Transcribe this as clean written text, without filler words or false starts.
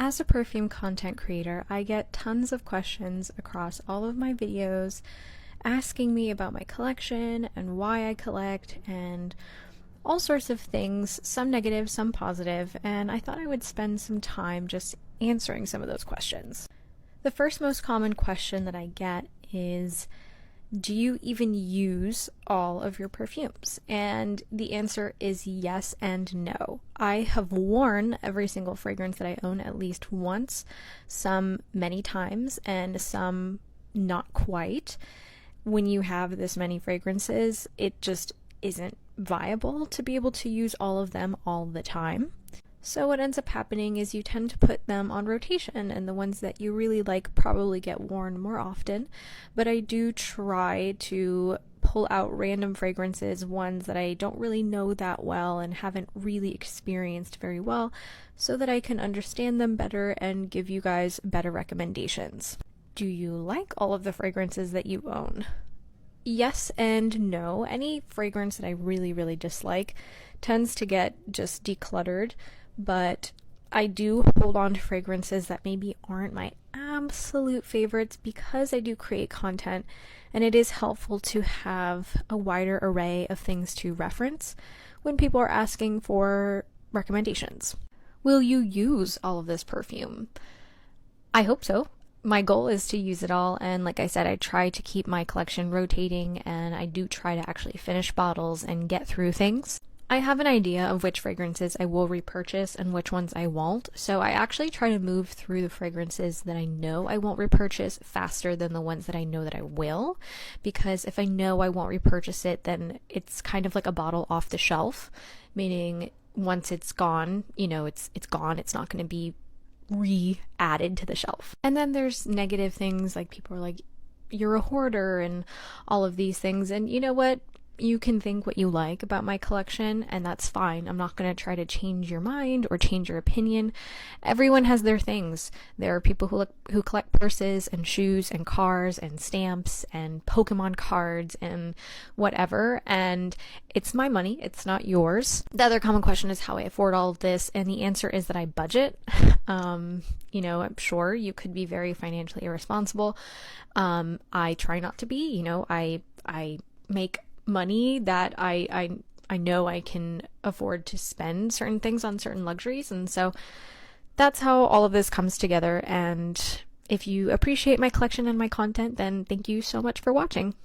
As a perfume content creator, I get tons of questions across all of my videos asking me about my collection and why I collect and all sorts of things, some negative, some positive, and I thought I would spend some time just answering some of those questions. The first most common question that I get is, do you even use all of your perfumes? And the answer is yes and no. I have worn every single fragrance that I own at least once, some many times, and some not quite. When you have this many fragrances, it just isn't viable to be able to use all of them all the time. So what ends up happening is you tend to put them on rotation, and the ones that you really like probably get worn more often. But I do try to pull out random fragrances, ones that I don't really know that well and haven't really experienced very well, so that I can understand them better and give you guys better recommendations. Do you like all of the fragrances that you own? Yes and no. Any fragrance that I really, really dislike tends to get just decluttered, but I do hold on to fragrances that maybe aren't my absolute favorites because I do create content, and it is helpful to have a wider array of things to reference when people are asking for recommendations. Will you use all of this perfume? I hope so. My goal is to use it all, and like I said, I try to keep my collection rotating, and I do try to actually finish bottles and get through things. I have an idea of which fragrances I will repurchase and which ones I won't, so I actually try to move through the fragrances that I know I won't repurchase faster than the ones that I know that I will, because if I know I won't repurchase it, then it's kind of like a bottle off the shelf, meaning once it's gone, it's gone, it's not going to be re-added to the shelf. And then there's negative things, like people are like, you're a hoarder and all of these things, and you know what? You can think what you like about my collection, and that's fine. I'm not going to try to change your mind or change your opinion. Everyone has their things. There are people who collect purses and shoes and cars and stamps and Pokemon cards and whatever, and it's my money. It's not yours. The other common question is how I afford all of this, and the answer is that I budget. I'm sure you could be very financially irresponsible. I try not to be. I make money that I know I can afford to spend certain things on certain luxuries, and so that's how all of this comes together. And if you appreciate my collection and my content, then thank you so much for watching.